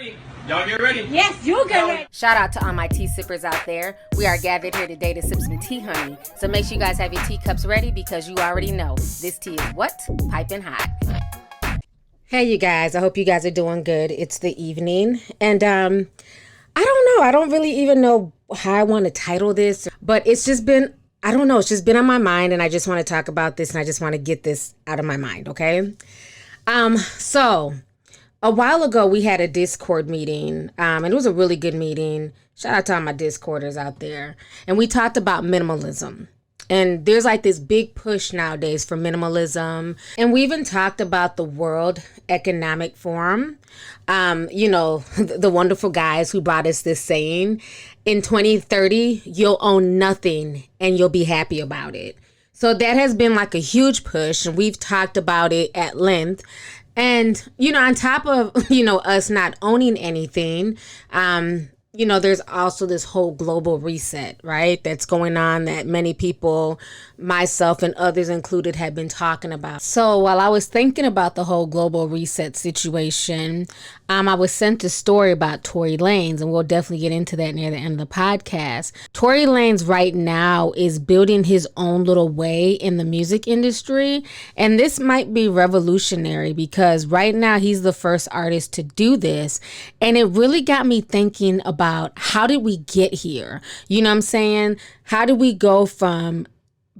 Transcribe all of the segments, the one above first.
ready. Y'all get ready. Yes, you get ready. Shout out to all my tea sippers out there. We are gathered here today to sip some tea, honey. So make sure you guys have your teacups ready because you already know this tea is what? Piping hot. Hey, you guys. I hope you guys are doing good. It's the evening. And I don't know. I don't really even know how I want to title this. But it's just been, I don't know. It's just been on my mind. And I just want to talk about this. And I just want to get this out of my mind, okay? So a while ago, we had a Discord meeting, and it was a really good meeting. Shout out to all my Discorders out there. And we talked about minimalism. And there's like this big push nowadays for minimalism. And we even talked about the World Economic Forum. The wonderful guys who brought us this saying, in 2030, you'll own nothing and you'll be happy about it. So that has been like a huge push. And we've talked about it at length. And, on top of, us not owning anything, there's also this whole global reset, right? That's going on that many people, myself and others included, have been talking about. So while I was thinking about the whole global reset situation, I was sent a story about Tory Lanez, and we'll definitely get into that near the end of the podcast. Tory Lanez right now is building his own little way in the music industry, and this might be revolutionary because right now he's the first artist to do this, and it really got me thinking about how did we get here? You know what I'm saying? How did we go from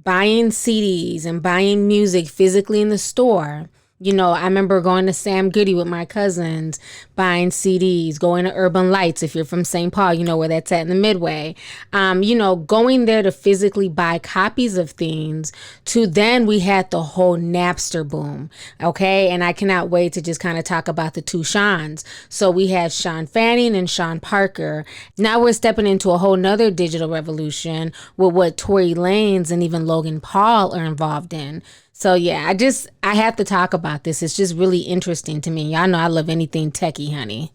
buying CDs and buying music physically in the store? I remember going to Sam Goody with my cousins, buying CDs, going to Urban Lights. If you're from St. Paul, you know where that's at in the Midway. Going there to physically buy copies of things, to then we had the whole Napster boom. Okay. And I cannot wait to just kind of talk about the two Seans. So we have Sean Fanning and Sean Parker. Now we're stepping into a whole nother digital revolution with what Tory Lanez and even Logan Paul are involved in. So yeah, I have to talk about this. It's just really interesting to me. Y'all know I love anything techie, honey.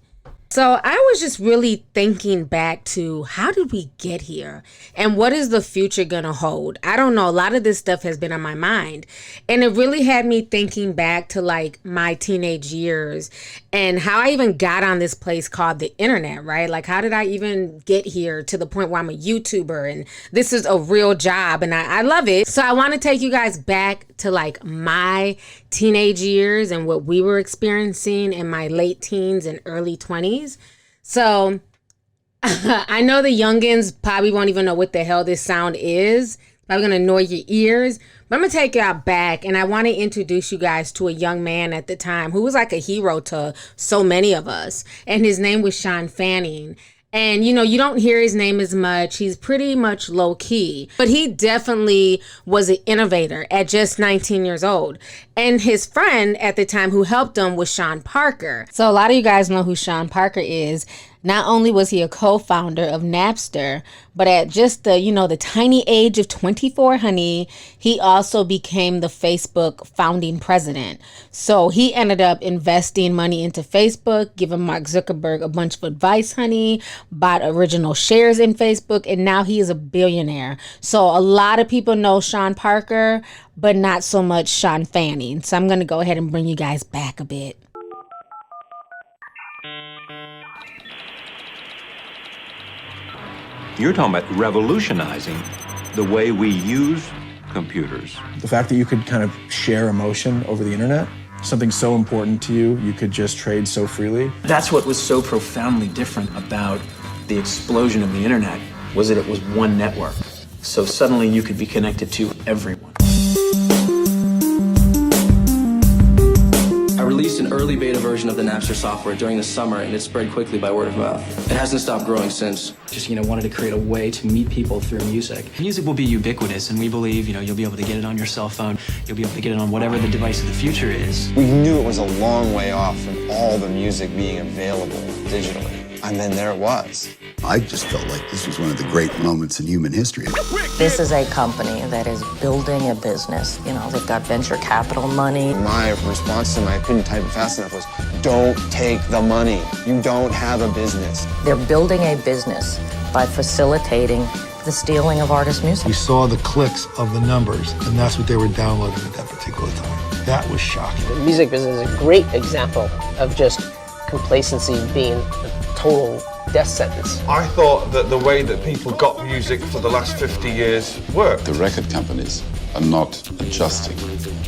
So I was just really thinking back to how did we get here and what is the future going to hold? I don't know. A lot of this stuff has been on my mind, and it really had me thinking back to like my teenage years and how I even got on this place called the internet, right? Like, how did I even get here to the point where I'm a YouTuber and this is a real job and I love it. So I want to take you guys back to like my teenage years and what we were experiencing in my late teens and early 20s. So I know the youngins probably won't even know what the hell this sound is. Probably gonna annoy your ears, but I'm gonna take you out back, and I want to introduce you guys to a young man at the time who was like a hero to so many of us, and his name was Sean Fanning. And, you don't hear his name as much. He's pretty much low key, but he definitely was an innovator at just 19 years old. And his friend at the time who helped him was Sean Parker. So a lot of you guys know who Sean Parker is. Not only was he a co-founder of Napster, but at just the tiny age of 24, honey, he also became the Facebook founding president. So he ended up investing money into Facebook, giving Mark Zuckerberg a bunch of advice, honey, bought original shares in Facebook, and now he is a billionaire. So a lot of people know Sean Parker, but not so much Sean Fanning. So I'm going to go ahead and bring you guys back a bit. You're talking about revolutionizing the way we use computers. The fact that you could kind of share emotion over the internet, something so important to you, you could just trade so freely. That's what was so profoundly different about the explosion of the internet, was that it was one network. So suddenly you could be connected to everyone. I released an early beta version of the Napster software during the summer, and it spread quickly by word of mouth. It hasn't stopped growing since. Just, wanted to create a way to meet people through music. Music will be ubiquitous, and we believe, you'll be able to get it on your cell phone. You'll be able to get it on whatever the device of the future is. We knew it was a long way off from all the music being available digitally. And then there it was. I just felt like this was one of the great moments in human history. This is a company that is building a business. They've got venture capital money. My response to I couldn't type it fast enough was, don't take the money. You don't have a business. They're building a business by facilitating the stealing of artist music. We saw the clicks of the numbers, and that's what they were downloading at that particular time. That was shocking. The music business is a great example of just complacency being a total death sentence. I thought that the way that people got music for the last 50 years worked. The record companies are not adjusting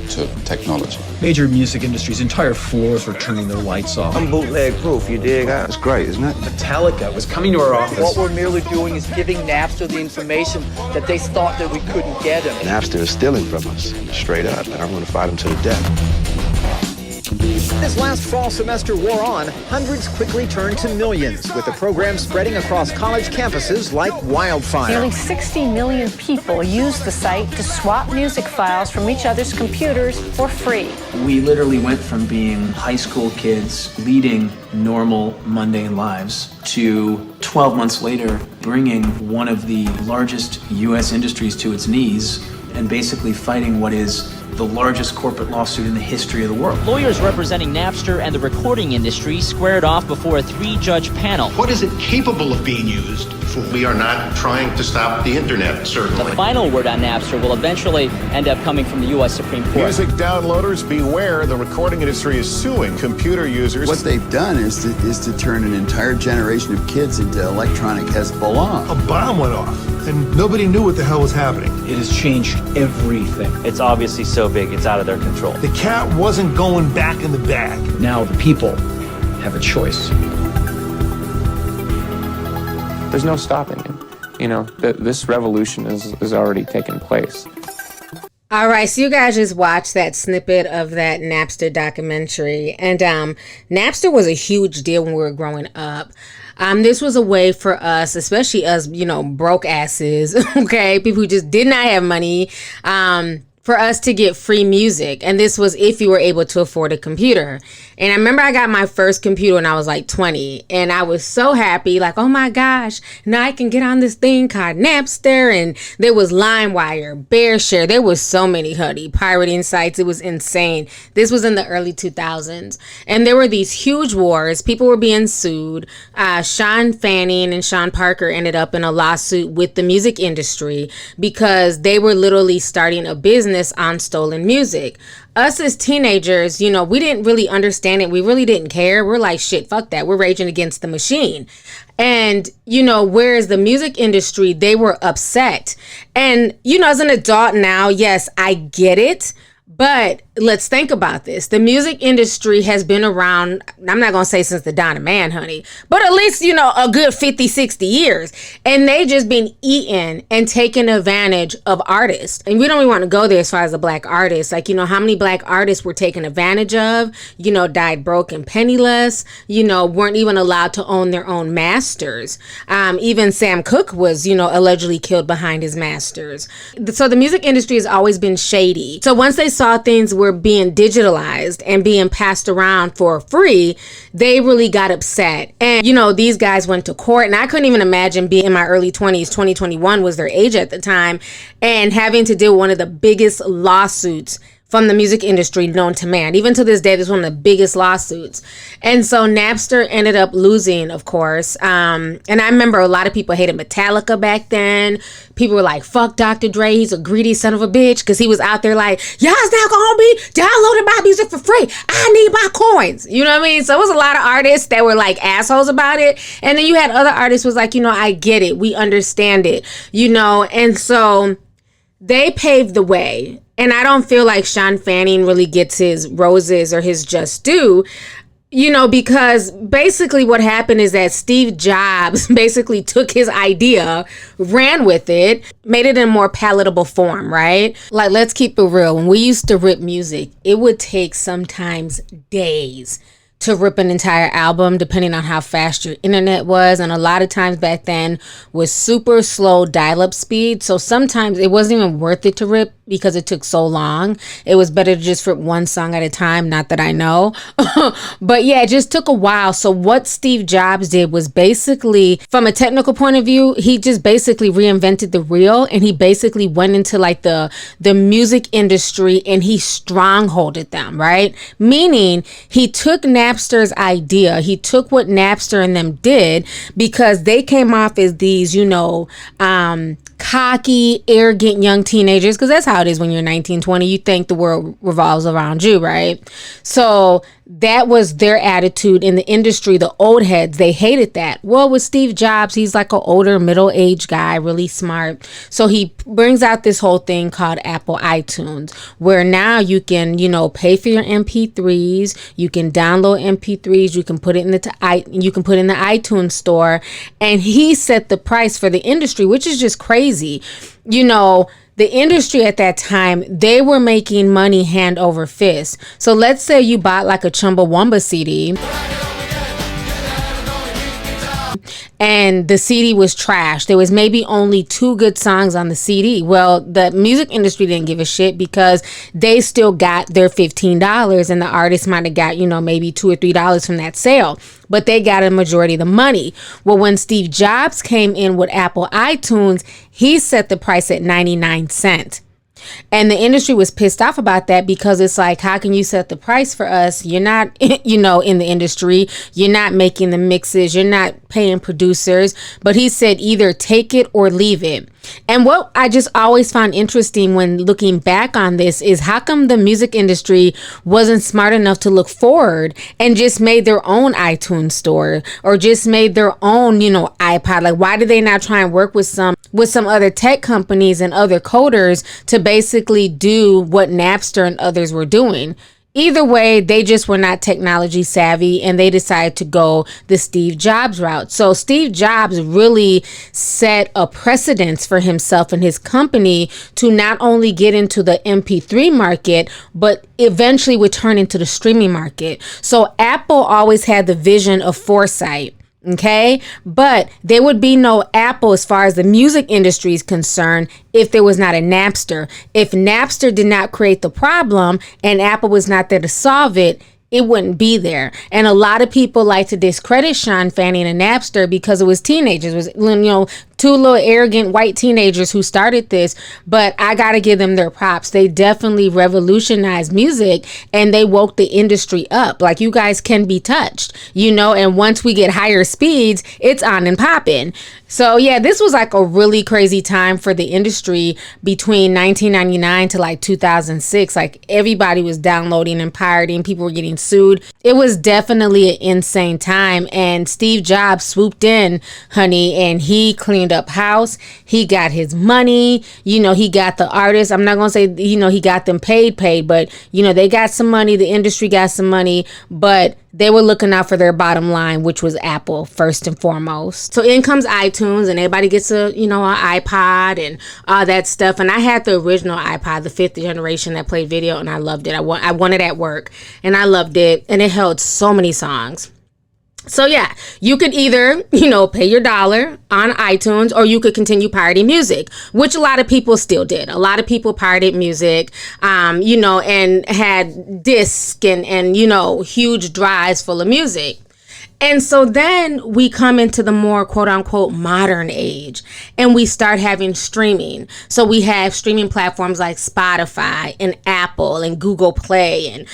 to technology. Major music industries, entire floors were turning their lights off. I'm bootleg proof, you dig? That's great, isn't it? Metallica was coming to our office. What we're merely doing is giving Napster the information that they thought that we couldn't get them. Napster is stealing from us, straight up, and I'm going to fight them to the death. As last fall semester wore on, hundreds quickly turned to millions, with the program spreading across college campuses like wildfire. Nearly 60 million people use the site to swap music files from each other's computers for free. We literally went from being high school kids leading normal, mundane lives to 12 months later bringing one of the largest U.S. industries to its knees and basically fighting what is the largest corporate lawsuit in the history of the world. Lawyers representing Napster and the recording industry squared off before a 3-judge panel. What is it capable of being used for? We are not trying to stop the internet, certainly. The final word on Napster will eventually end up coming from the U.S. Supreme Court. Music downloaders, beware. The recording industry is suing computer users. What they've done is to turn an entire generation of kids into electronic Hezbollah. A bomb went off, and nobody knew what the hell was happening. It has changed everything. It's obviously so big, it's out of their control. The cat wasn't going back in the bag. Now the people have a choice. There's no stopping it. You know, this revolution is already taking place. All right, so you guys just watched that snippet of that Napster documentary. And Napster was a huge deal when we were growing up. This was a way for us, especially us, you know, broke asses, okay, people who just did not have money, for us to get free music. And this was if you were able to afford a computer. And I remember I got my first computer when I was like 20, and I was so happy, like, oh my gosh, now I can get on this thing called Napster. And there was LimeWire, BearShare, there was so many pirating sites. It was insane. This was in the early 2000s, and there were these huge wars. People were being sued. Sean Fanning and Sean Parker ended up in a lawsuit with the music industry because they were literally starting a business on stolen music. Us as teenagers, you know, we didn't really understand it. We really didn't care. We're like, shit, fuck that. We're raging against the machine. And, you know, whereas the music industry, they were upset. And, you know, as an adult now, yes, I get it. But let's think about this. The music industry has been around, I'm not going to say since the dawn of man, honey, but at least, you know, a good 50, 60 years. And they just been eating and taking advantage of artists. And we don't even want to go there as far as the black artists. Like, you know, how many black artists were taken advantage of, you know, died broke and penniless, you know, weren't even allowed to own their own masters. Even Sam Cooke was, you know, allegedly killed behind his masters. So the music industry has always been shady. So once they saw things were being digitalized and being passed around for free, they really got upset. And, you know, these guys went to court, and I couldn't even imagine being in my early 20s, 2021 was their age at the time, and having to deal with one of the biggest lawsuits from the music industry known to man. Even to this day, this is one of the biggest lawsuits. And so Napster ended up losing, of course. And I remember a lot of people hated Metallica back then. People were like, fuck Dr. Dre, he's a greedy son of a bitch. Because he was out there like, y'all's not going to be downloading my music for free. I need my coins. You know what I mean? So it was a lot of artists that were like assholes about it. And then you had other artists who was like, you know, I get it. We understand it. You know, and so they paved the way. And I don't feel like Sean Fanning really gets his roses or his just due, you know, because basically what happened is that Steve Jobs basically took his idea, ran with it, made it in a more palatable form, right? Like, let's keep it real. When we used to rip music, it would take sometimes days to rip an entire album, depending on how fast your internet was. And a lot of times back then was super slow dial-up speed. So sometimes it wasn't even worth it to rip because it took so long. It was better to just rip one song at a time. Not that I know. But yeah, it just took a while. So what Steve Jobs did was basically, from a technical point of view, he just basically reinvented the reel, and he basically went into like the music industry and he strongholded them, right? Meaning he took Napster's idea. He took what Napster and them did, because they came off as these, you know, cocky, arrogant young teenagers, because that's how it is when you're 19, 20. You think the world revolves around you, right? So that was their attitude in the industry. The old heads, they hated that. Well, with Steve Jobs, he's like an older, middle-aged guy, really smart. So he brings out this whole thing called Apple iTunes, where now you can, pay for your MP3s. You can download MP3s. You can put it in the iTunes store. And he set the price for the industry, which is just crazy. The industry at that time, they were making money hand over fist. So let's say you bought like a Chumbawamba CD and the CD was trash. There was maybe only 2 good songs on the CD. Well, the music industry didn't give a shit because they still got their $15 and the artist might have got, maybe $2 or $3 from that sale. But they got a majority of the money. Well, when Steve Jobs came in with Apple iTunes, he set the price at 99 cents. And the industry was pissed off about that because it's like, how can you set the price for us? You're not, in the industry. You're not making the mixes. You're not paying producers. But he said either take it or leave it. And what I just always found interesting when looking back on this is how come the music industry wasn't smart enough to look forward and just made their own iTunes store or just made their own, iPod? Like, why did they not try and work with some other tech companies and other coders to basically do what Napster and others were doing? Either way, they just were not technology savvy and they decided to go the Steve Jobs route. So Steve Jobs really set a precedence for himself and his company to not only get into the MP3 market, but eventually would turn into the streaming market. So Apple always had the vision of foresight. Okay, but there would be no Apple as far as the music industry is concerned if there was not a Napster. If Napster did not create the problem and Apple was not there to solve it, it wouldn't be there. And a lot of people like to discredit Sean Fanning and Napster because it was teenagers. It was, 2 little arrogant white teenagers who started this, but I gotta give them their props. They definitely revolutionized music and they woke the industry up. Like, you guys can be touched, and once we get higher speeds, it's on and popping. So yeah, this was like a really crazy time for the industry between 1999 to like 2006. Like, everybody was downloading and pirating. People were getting sued. It was definitely an insane time. And Steve Jobs swooped in, honey, and he cleaned up house. He got his money. He got the artists. I'm not going to say, he got them paid, but, they got some money. The industry got some money, but they were looking out for their bottom line, which was Apple first and foremost. So in comes iTunes and everybody gets an iPod and all that stuff. And I had the original iPod, the 5th generation that played video, and I loved it. I won it at work and I loved it. And it held so many songs. So yeah, you could either, pay your $1 on iTunes or you could continue pirating music, which a lot of people still did. A lot of people pirated music, and had discs and huge drives full of music. And so then we come into the more quote unquote modern age and we start having streaming. So we have streaming platforms like Spotify and Apple and Google Play and,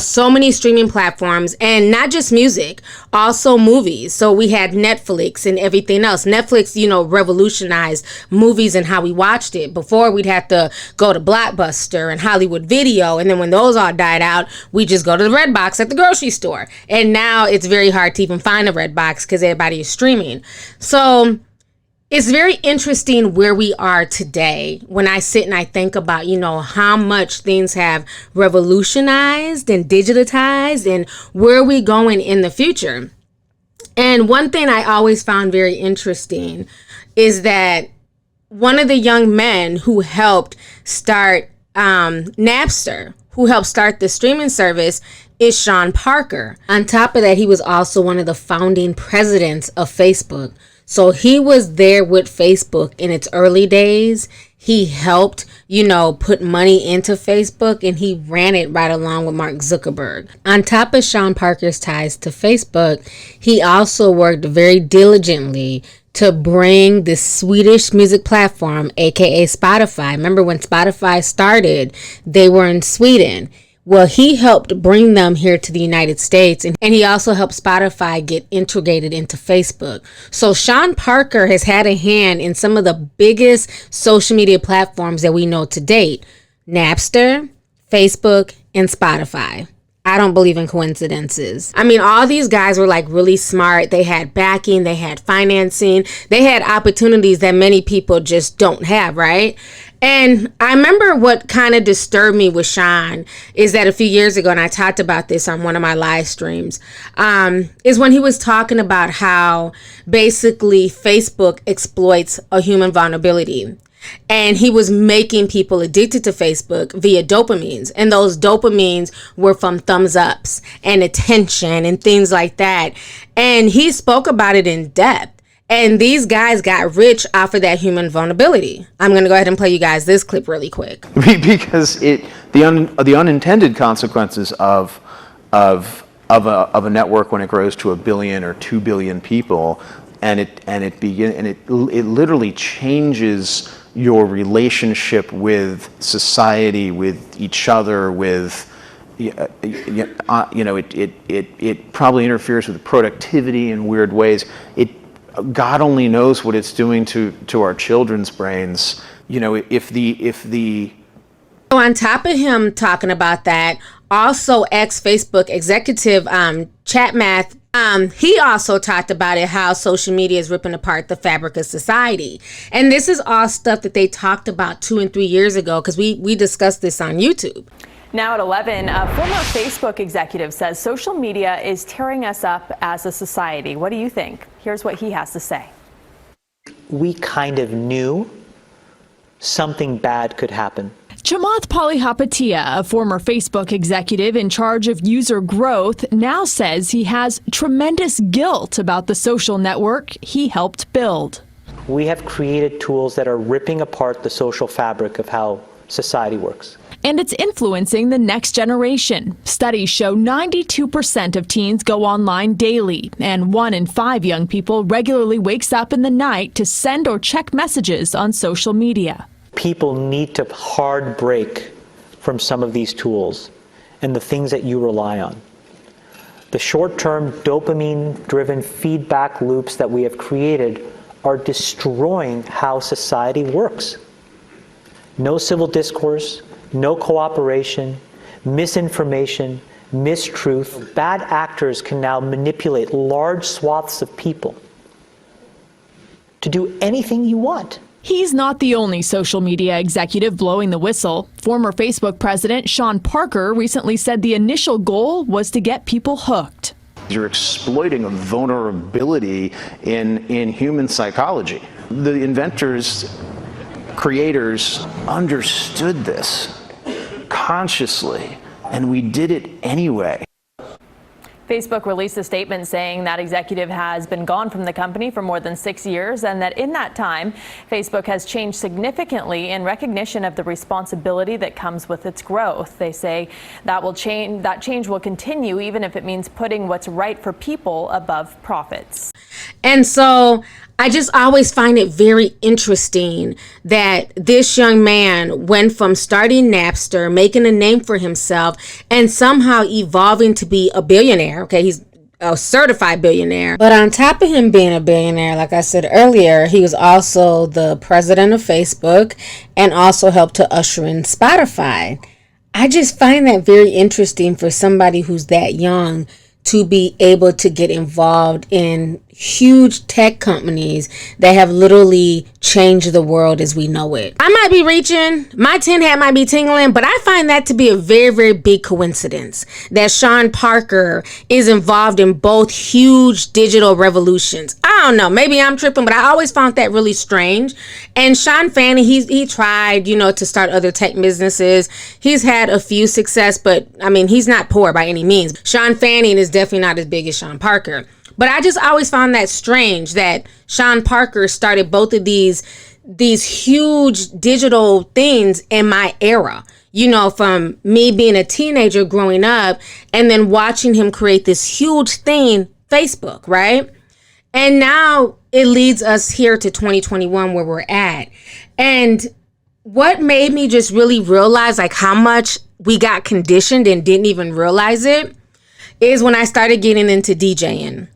so many streaming platforms, and not just music, also movies. So we had Netflix and everything else. Netflix, revolutionized movies and how we watched it. Before, we'd have to go to Blockbuster and Hollywood Video. And then when those all died out, we just go to the Red Box at the grocery store. And now it's very hard to even find a Red Box because everybody is streaming. So it's very interesting where we are today when I sit and I think about, how much things have revolutionized and digitized and where are we going in the future. And one thing I always found very interesting is that one of the young men who helped start Napster, who helped start the streaming service, is Sean Parker. On top of that, he was also one of the founding presidents of Facebook. So he was there with Facebook in its early days. He helped, put money into Facebook, and he ran it right along with Mark Zuckerberg. On top of Sean Parker's ties to Facebook, he also worked very diligently to bring the Swedish music platform, aka Spotify. Remember when Spotify started, they were in Sweden. Well, he helped bring them here to the United States, and he also helped Spotify get integrated into Facebook. So Sean Parker has had a hand in some of the biggest social media platforms that we know to date: Napster, Facebook, and Spotify. I don't believe in coincidences. I mean, all these guys were like really smart. They had backing, they had financing, they had opportunities that many people just don't have, right? And I remember what kind of disturbed me with Sean is that a few years ago, and I talked about this on one of my live streams, is when he was talking about how basically Facebook exploits a human vulnerability. And he was making people addicted to Facebook via dopamines. And those dopamines were from thumbs ups and attention and things like that. And he spoke about it in depth. And these guys got rich off of that human vulnerability. I'm going to go ahead and play you guys this clip really quick. Because the unintended consequences of a network when it grows to 1 billion or 2 billion people, and it literally changes your relationship with society, with each other, with it probably interferes with productivity in weird ways. God only knows what it's doing to our children's brains. If the So on top of him talking about that, also ex-Facebook executive Chat Math, he also talked about it, how social media is ripping apart the fabric of society. And this is all stuff that they talked about 2 and 3 years ago, because we discussed this on YouTube. Now at 11, a former Facebook executive says social media is tearing us up as a society. What do you think? Here's what he has to say. We kind of knew something bad could happen. Chamath Palihapitiya, a former Facebook executive in charge of user growth, now says he has tremendous guilt about the social network he helped build. We have created tools that are ripping apart the social fabric of how society works. And it's influencing the next generation. Studies show 92% of teens go online daily, and 1 in 5 young people regularly wakes up in the night to send or check messages on social media. People need to hard break from some of these tools and the things that you rely on. The short-term dopamine-driven feedback loops that we have created are destroying how society works. No civil discourse, no cooperation, misinformation, mistruth. Bad actors can now manipulate large swaths of people to do anything you want. He's not the only social media executive blowing the whistle. Former Facebook president Sean Parker recently said the initial goal was to get people hooked. You're exploiting a vulnerability in human psychology. The inventors, creators understood this consciously, and we did it anyway. Facebook released a statement saying that executive has been gone from the company for more than 6 years, and that in that time, Facebook has changed significantly in recognition of the responsibility that comes with its growth. They say that change will continue even if it means putting what's right for people above profits. And so I just always find it very interesting that this young man went from starting Napster, making a name for himself, and somehow evolving to be a billionaire. Okay, he's a certified billionaire. But on top of him being a billionaire, like I said earlier, he was also the president of Facebook and also helped to usher in Spotify. I just find that very interesting for somebody who's that young to be able to get involved in huge tech companies that have literally changed the world as we know it. I might be reaching, my tin hat might be tingling, but I find that to be a very, very big coincidence that Sean Parker is involved in both huge digital revolutions. I don't know, maybe I'm tripping, but I always found that really strange. And Sean Fanning, he tried, to start other tech businesses. He's had a few success, but I mean, he's not poor by any means. Sean Fanning is definitely not as big as Sean Parker. But I just always found that strange that Sean Parker started both of these huge digital things in my era. From me being a teenager growing up and then watching him create this huge thing, Facebook, right? And now it leads us here to 2021 where we're at. And what made me just really realize like how much we got conditioned and didn't even realize it is when I started getting into DJing.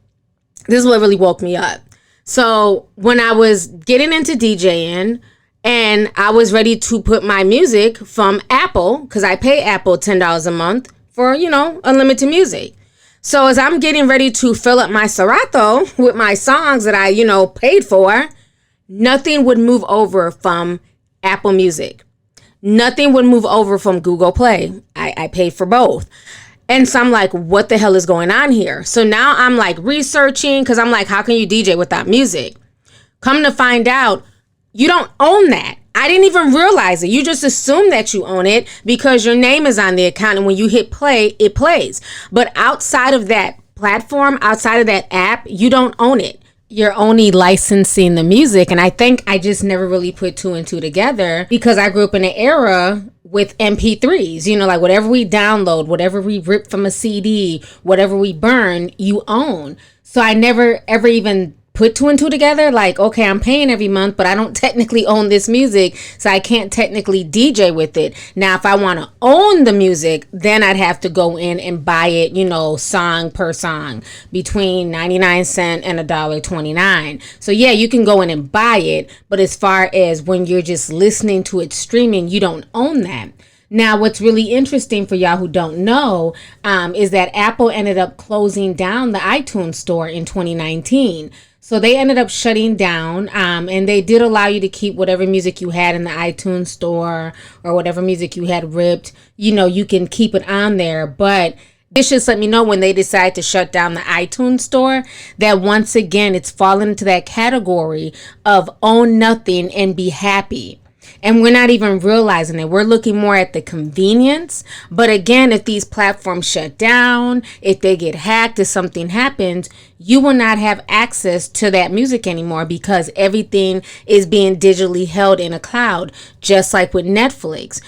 This is what really woke me up. So when I was getting into DJing and I was ready to put my music from Apple, because I pay Apple $10 a month for, unlimited music. So as I'm getting ready to fill up my Serato with my songs that I, paid for, nothing would move over from Apple Music. Nothing would move over from Google Play. I paid for both. And so I'm like, what the hell is going on here? So now I'm like researching, because I'm like, how can you DJ without music? Come to find out, you don't own that. I didn't even realize it. You just assume that you own it because your name is on the account, and when you hit play, it plays. But outside of that platform, outside of that app, you don't own it. You're only licensing the music. And I think I just never really put two and two together because I grew up in an era with MP3s, like whatever we download, whatever we rip from a CD, whatever we burn, you own. So I never ever even put two and two together, like, okay, I'm paying every month, but I don't technically own this music, so I can't technically DJ with it. Now, if I want to own the music, then I'd have to go in and buy it, song per song, between 99 cents and $1.29. So yeah, you can go in and buy it, but as far as when you're just listening to it streaming, you don't own that. Now, what's really interesting for y'all who don't know is that Apple ended up closing down the iTunes store in 2019. So they ended up shutting down, and they did allow you to keep whatever music you had in the iTunes store or whatever music you had ripped. You can keep it on there. But this just let me know when they decide to shut down the iTunes store that once again, it's fallen into that category of own nothing and be happy. And we're not even realizing it. We're looking more at the convenience. But again, if these platforms shut down, if they get hacked, if something happens, you will not have access to that music anymore because everything is being digitally held in a cloud, just like with Netflix.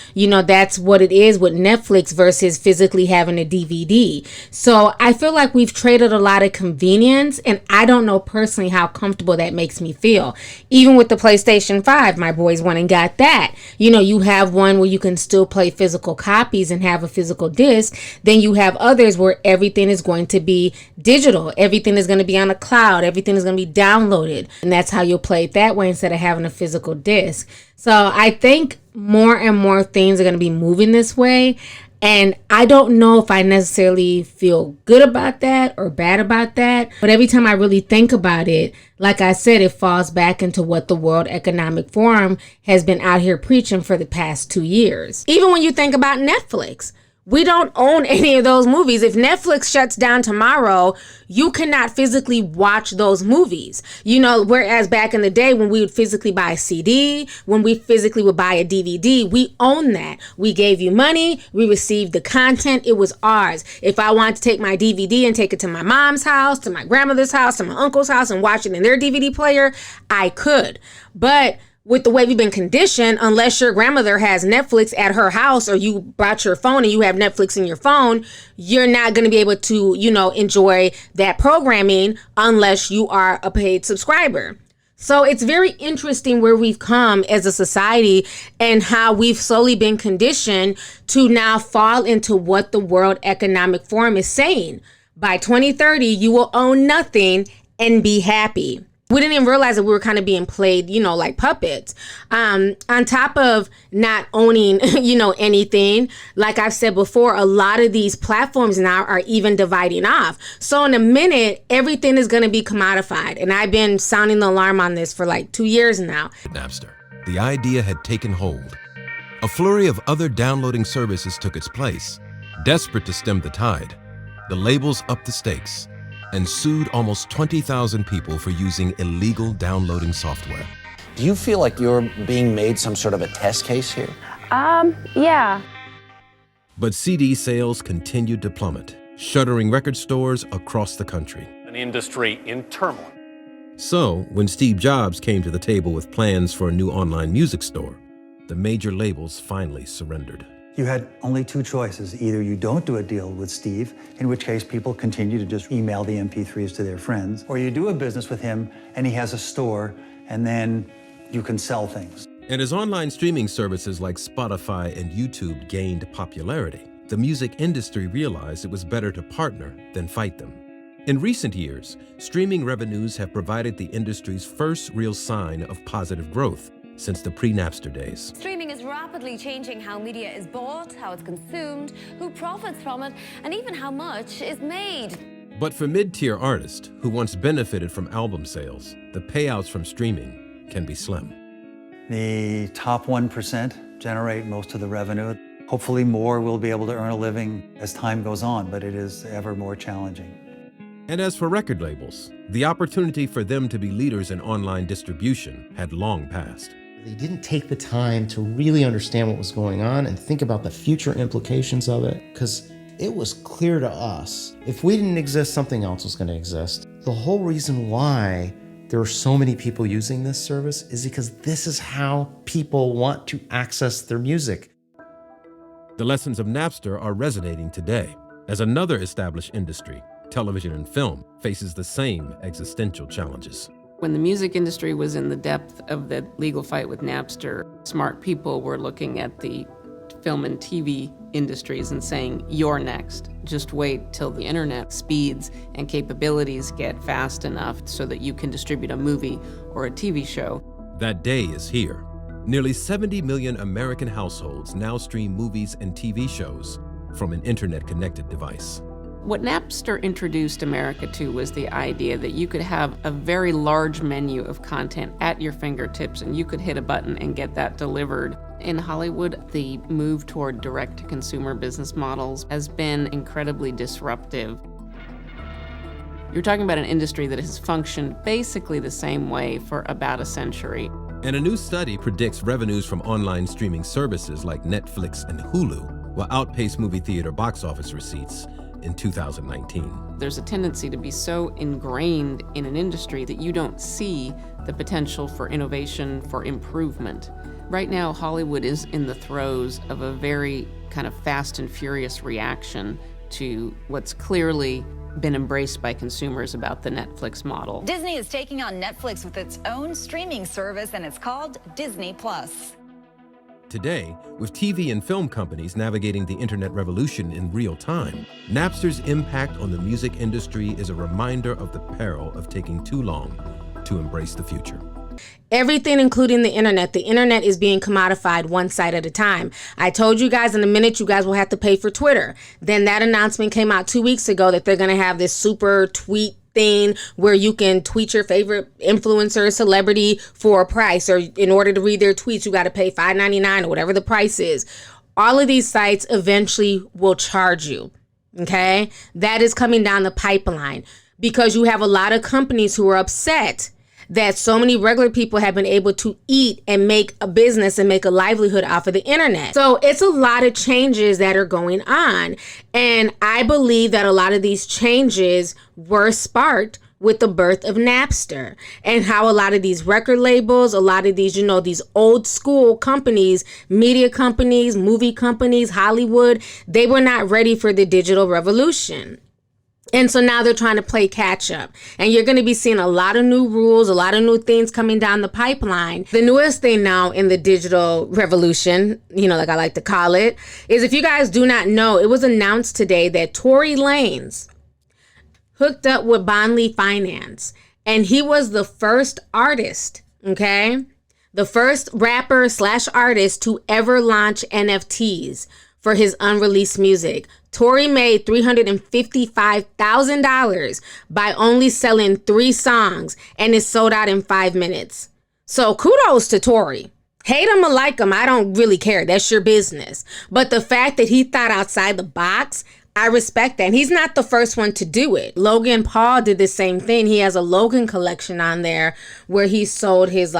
That's what it is with Netflix versus physically having a DVD. So I feel like we've traded a lot of convenience, and I don't know personally how comfortable that makes me feel. Even with the PlayStation 5, my boys went and got that. You have one where you can still play physical copies and have a physical disc. Then you have others where everything is going to be digital. Everything is going to be on a cloud. Everything is going to be downloaded. And that's how you'll play it that way instead of having a physical disc. So I think more and more things are going to be moving this way. And I don't know if I necessarily feel good about that or bad about that. But every time I really think about it, like I said, it falls back into what the World Economic Forum has been out here preaching for the past 2 years. Even when you think about Netflix, we don't own any of those movies. If Netflix shuts down tomorrow, you cannot physically watch those movies. Whereas back in the day when we would physically buy a CD, when we physically would buy a DVD, we own that. We gave you money, we received the content, it was ours. If I wanted to take my DVD and take it to my mom's house, to my grandmother's house, to my uncle's house and watch it in their DVD player, I could. But with the way we've been conditioned, unless your grandmother has Netflix at her house or you brought your phone and you have Netflix in your phone, you're not going to be able to, enjoy that programming unless you are a paid subscriber. So it's very interesting where we've come as a society and how we've slowly been conditioned to now fall into what the World Economic Forum is saying. By 2030, you will own nothing and be happy. We didn't even realize that we were kind of being played, like puppets. On top of not owning, anything, like I've said before, a lot of these platforms now are even dividing off. So in a minute, everything is going to be commodified. And I've been sounding the alarm on this for like 2 years now. Napster. The idea had taken hold. A flurry of other downloading services took its place. Desperate to stem the tide, the labels upped the stakes and sued almost 20,000 people for using illegal downloading software. Do you feel like you're being made some sort of a test case here? Yeah. But CD sales continued to plummet, shuttering record stores across the country. An industry in turmoil. So, when Steve Jobs came to the table with plans for a new online music store, the major labels finally surrendered. You had only two choices. Either you don't do a deal with Steve, in which case people continue to just email the MP3s to their friends, or you do a business with him and he has a store and then you can sell things. And as online streaming services like Spotify and YouTube gained popularity, the music industry realized it was better to partner than fight them. In recent years, streaming revenues have provided the industry's first real sign of positive growth. since the pre-Napster days. Streaming is rapidly changing how media is bought, how it's consumed, who profits from it, and even how much is made. But for mid-tier artists who once benefited from album sales, the payouts from streaming can be slim. The top 1% generate most of the revenue. Hopefully more will be able to earn a living as time goes on, but it is ever more challenging. And as for record labels, the opportunity for them to be leaders in online distribution had long passed. They didn't take the time to really understand what was going on and think about the future implications of it, because it was clear to us, if we didn't exist, something else was going to exist. The whole reason why there are so many people using this service is because this is how people want to access their music. The lessons of Napster are resonating today as another established industry, television and film, faces the same existential challenges. When the music industry was in the depth of the legal fight with Napster, smart people were looking at the film and TV industries and saying, you're next. Just wait till the internet speeds and capabilities get fast enough so that you can distribute a movie or a TV show. That day is here. Nearly 70 million American households now stream movies and TV shows from an internet-connected device. What Napster introduced America to was the idea that you could have a very large menu of content at your fingertips and you could hit a button and get that delivered. In Hollywood, the move toward direct-to-consumer business models has been incredibly disruptive. You're talking about an industry that has functioned basically the same way for about a century. And a new study predicts revenues from online streaming services like Netflix and Hulu will outpace movie theater box office receipts in 2019. There's a tendency to be so ingrained in an industry that you don't see the potential for innovation, for improvement. Right now, Hollywood is in the throes of a very kind of fast and furious reaction to what's clearly been embraced by consumers about the Netflix model. Disney is taking on Netflix with its own streaming service, and it's called Disney+. Today, with TV and film companies navigating the internet revolution in real time, Napster's impact on the music industry is a reminder of the peril of taking too long to embrace the future. Everything, including the internet is being commodified one site at a time. I told you guys in a minute you guys will have to pay for Twitter. Then that announcement came out 2 weeks ago that they're going to have this super tweet thing where you can tweet your favorite influencer or celebrity for a price, or in order to read their tweets you got to pay $5.99 or whatever the price is. All of these sites eventually will charge you. Okay? That is coming down the pipeline because you have a lot of companies who are upset that so many regular people have been able to eat and make a business and make a livelihood off of the internet. So it's a lot of changes that are going on. And I believe that a lot of these changes were sparked with the birth of Napster and how a lot of these record labels, a lot of these, these old school companies, media companies, movie companies, Hollywood, they were not ready for the digital revolution. And so now they're trying to play catch up. And you're going to be seeing a lot of new rules, a lot of new things coming down the pipeline. The newest thing now in the digital revolution, like I like to call it, is if you guys do not know, it was announced today that Tory Lanez hooked up with Lovelyti Finance. And he was the first artist, okay? The first rapper / artist to ever launch NFTs for his unreleased music. Tory made $355,000 by only selling 3 songs, and it sold out in 5 minutes. So kudos to Tory. Hate him or like him, I don't really care. That's your business. But the fact that he thought outside the box, I respect that. And he's not the first one to do it. Logan Paul did the same thing. He has a Logan collection on there where he sold his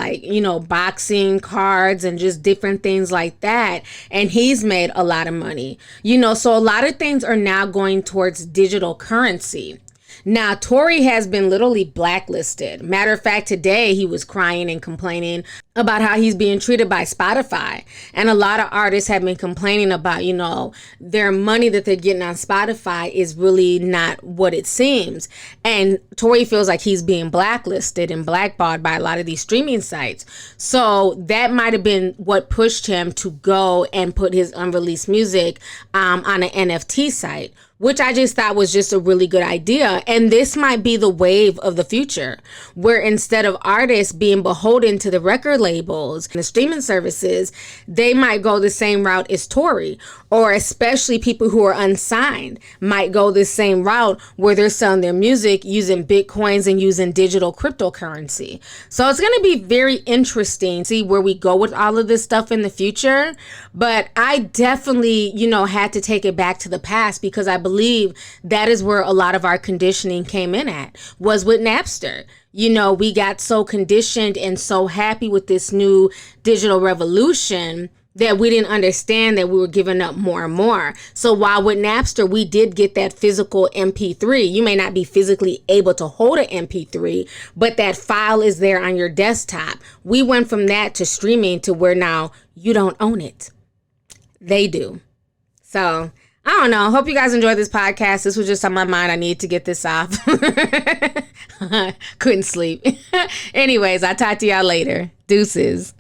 boxing cards and just different things like that. And he's made a lot of money. So a lot of things are now going towards digital currency. Now, Tory has been literally blacklisted. Matter of fact, today he was crying and complaining about how he's being treated by Spotify. And a lot of artists have been complaining about, their money that they're getting on Spotify is really not what it seems. And Tory feels like he's being blacklisted and blackballed by a lot of these streaming sites. So that might have been what pushed him to go and put his unreleased music on an NFT site. which I just thought was just a really good idea. And this might be the wave of the future, where instead of artists being beholden to the record labels and the streaming services, they might go the same route as Tory, or especially people who are unsigned might go the same route where they're selling their music using Bitcoins and using digital cryptocurrency. So it's going to be very interesting to see where we go with all of this stuff in the future. But I definitely, had to take it back to the past, because I believe that is where a lot of our conditioning came in at, was with Napster. We got so conditioned and so happy with this new digital revolution that we didn't understand that we were giving up more and more. So while with Napster, we did get that physical MP3, you may not be physically able to hold an MP3, but that file is there on your desktop. We went from that to streaming to where now you don't own it. They do. So I don't know. Hope you guys enjoyed this podcast. This was just on my mind. I need to get this off. Couldn't sleep. Anyways, I'll talk to y'all later. Deuces.